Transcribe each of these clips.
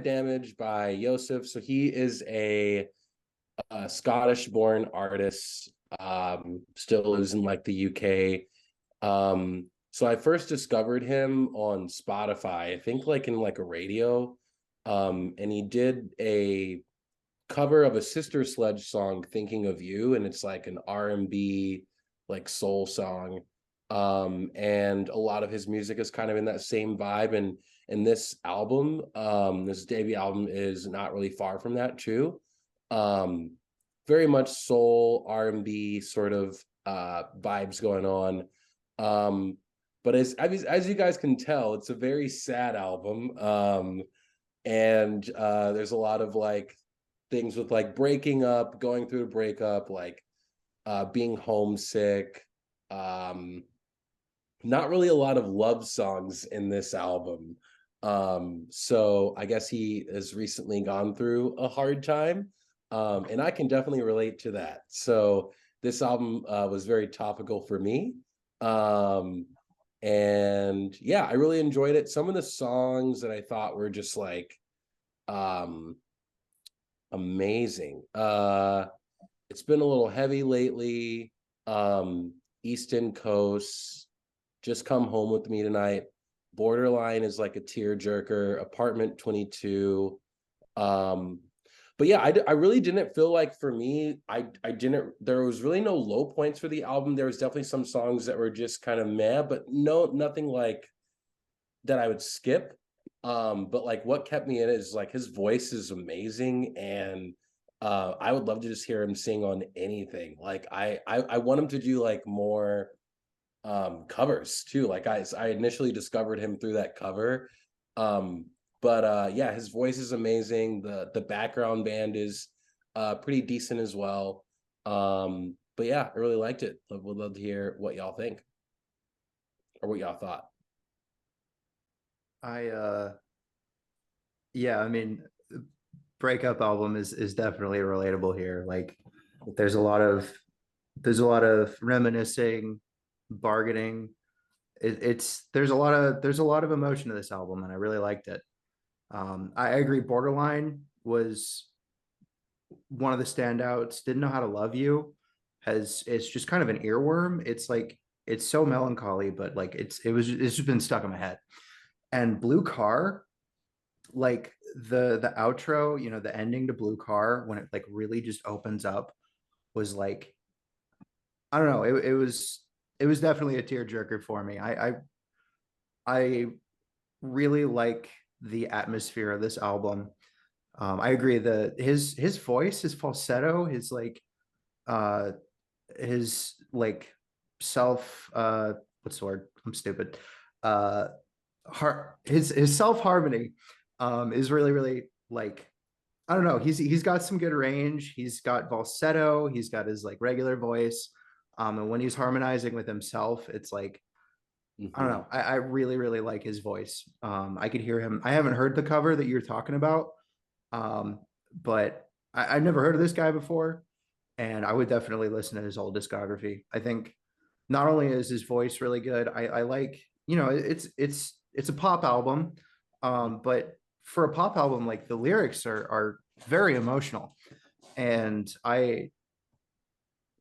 Damage by Joesef. So he is a Scottish-born artist, still lives in like the UK. So I first discovered him on Spotify, I think like in like a radio. And he did a cover of a Sister Sledge song, Thinking of You, and it's like an R&B like soul song. And a lot of his music is kind of in that same vibe. And this album, this debut album, is not really far from that too. Um, very much soul R&B sort of vibes going on. But as you guys can tell, it's a very sad album. And there's a lot of like things with like breaking up, going through a breakup, like being homesick. Not really a lot of love songs in this album. So I guess he has recently gone through a hard time. And I can definitely relate to that. So this album was very topical for me. And yeah, I really enjoyed it. Some of the songs that I thought were just like amazing. It's been a little heavy lately. Eastern Coast, Just Come Home with Me Tonight. Borderline is like a tearjerker. Apartment 22. But yeah, I really didn't feel like, for me, I didn't, there was really no low points for the album. There was definitely some songs that were just kind of meh, but nothing like that I would skip. But like what kept me in it is like his voice is amazing, and I would love to just hear him sing on anything. Like I want him to do like more covers too. Like I initially discovered him through that cover. But yeah, his voice is amazing. The background band is pretty decent as well. But yeah, I really liked it. Would love to hear what y'all think, or what y'all thought. I yeah, I mean, breakup album is definitely relatable here. Like there's a lot of reminiscing, bargaining. It's there's a lot of emotion to this album, and I really liked it. I agree. Borderline was one of the standouts. Didn't Know How to Love You has it's just kind of an earworm. It's like it's so melancholy, but like it's just been stuck in my head. And Blue Car, like the outro, you know, the ending to Blue Car when it like really just opens up was like, I don't know, it was definitely a tearjerker for me. I really like the atmosphere of this album. I agree. His voice, his falsetto, uh his like self what's the word? I'm stupid. Uh his self harmony is really like, I don't know. He's got some good range. He's got falsetto. He's got his like regular voice. And when he's harmonizing with himself, it's like, I don't know. I really like his voice. I could hear him. I haven't heard the cover that you're talking about, but I've never heard of this guy before, and I would definitely listen to his whole discography. I think not only is his voice really good, I like, you know, it's a pop album, but for a pop album, like the lyrics are very emotional, and I,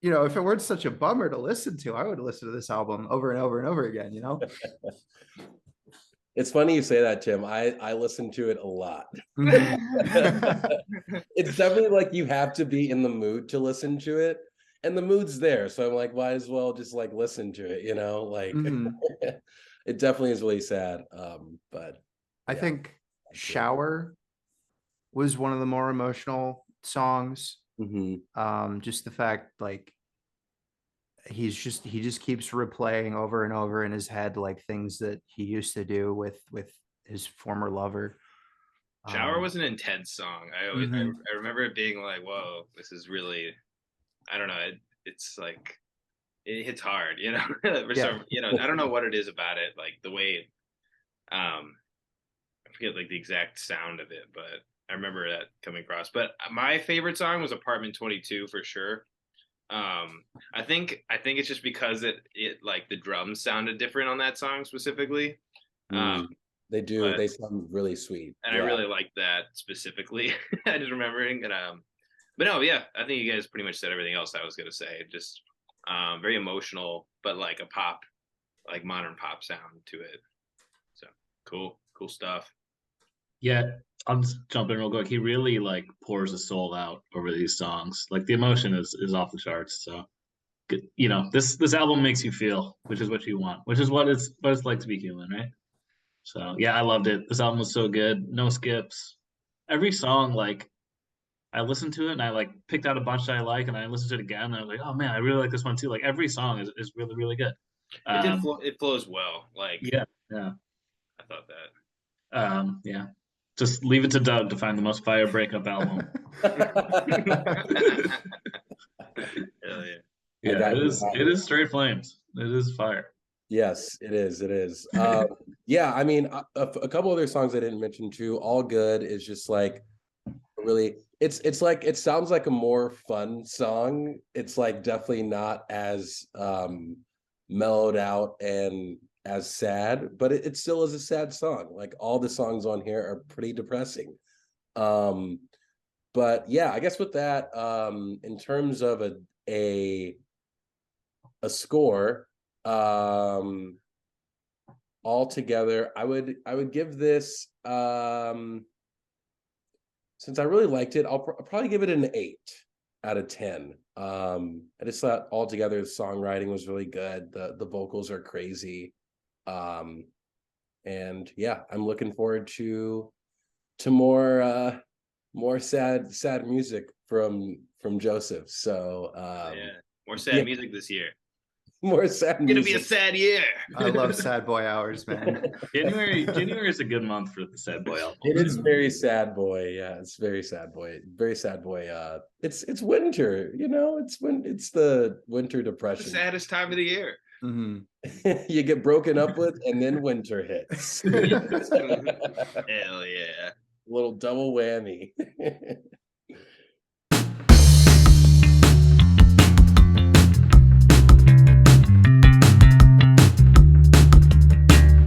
you know, if it weren't such a bummer to listen to, I would listen to this album over and over and over again, you know? It's funny you say that, Tim. I listen to it a lot. It's definitely like you have to be in the mood to listen to it, and the mood's there. So I'm like, might as well just like listen to it, you know? Like it definitely is really sad. But I yeah. think Shower was one of the more emotional songs. Just the fact like he just keeps replaying over and over in his head like things that he used to do with his former lover. Shower was an intense song. I remember it being like, whoa, this is really, I don't know, it's like it hits hard, you know. For some, you know, I don't know what it is about it, like the way, I forget like the exact sound of it, but I remember that coming across. But my favorite song was Apartment 22 for sure. I think it's just because it like the drums sounded different on that song specifically. They do. But They sound really sweet. and I really like that specifically. I just remembering and but no, yeah, I think you guys pretty much said everything else I was gonna say. Just very emotional, but like a pop, like modern pop sound to it. So cool stuff. Yeah, I'll just jump in real quick. He really like pours his soul out over these songs. Like the emotion is off the charts. So you know, this album makes you feel, which is what you want, which is what it's like to be human, right? So yeah, I loved it. This album was so good. No skips. Every song, like I listened to it and I like picked out a bunch that I like and I listened to it again and I was like, oh man, I really like this one too. Like every song is really, really good. It flows well. Like yeah. I thought that. Yeah. Just leave it to Doug to find the most fire breakup album. Hell yeah. Yeah, it is straight flames. It is fire. Yes, it is. It is. Yeah, I mean, a couple other songs I didn't mention too. All Good is just like really. It's like it sounds like a more fun song. It's like definitely not as mellowed out and as sad, but it still is a sad song. Like all the songs on here are pretty depressing. But yeah, I guess with that, in terms of a score, altogether, I would give this, since I really liked it, I'll probably give it an 8 out of 10. I just thought altogether the songwriting was really good. The vocals are crazy. And yeah, I'm looking forward to more sad music from Joesef. So yeah, more sad music this year. More sad music. It's gonna be a sad year. I love sad boy hours, man. January is a good month for the sad boy album. It is very sad boy. Yeah, it's very sad boy. Very sad boy. It's winter, you know, it's the winter depression. The saddest time of the year. Mm-hmm. You get broken up with and then winter hits. Hell yeah. Little double whammy.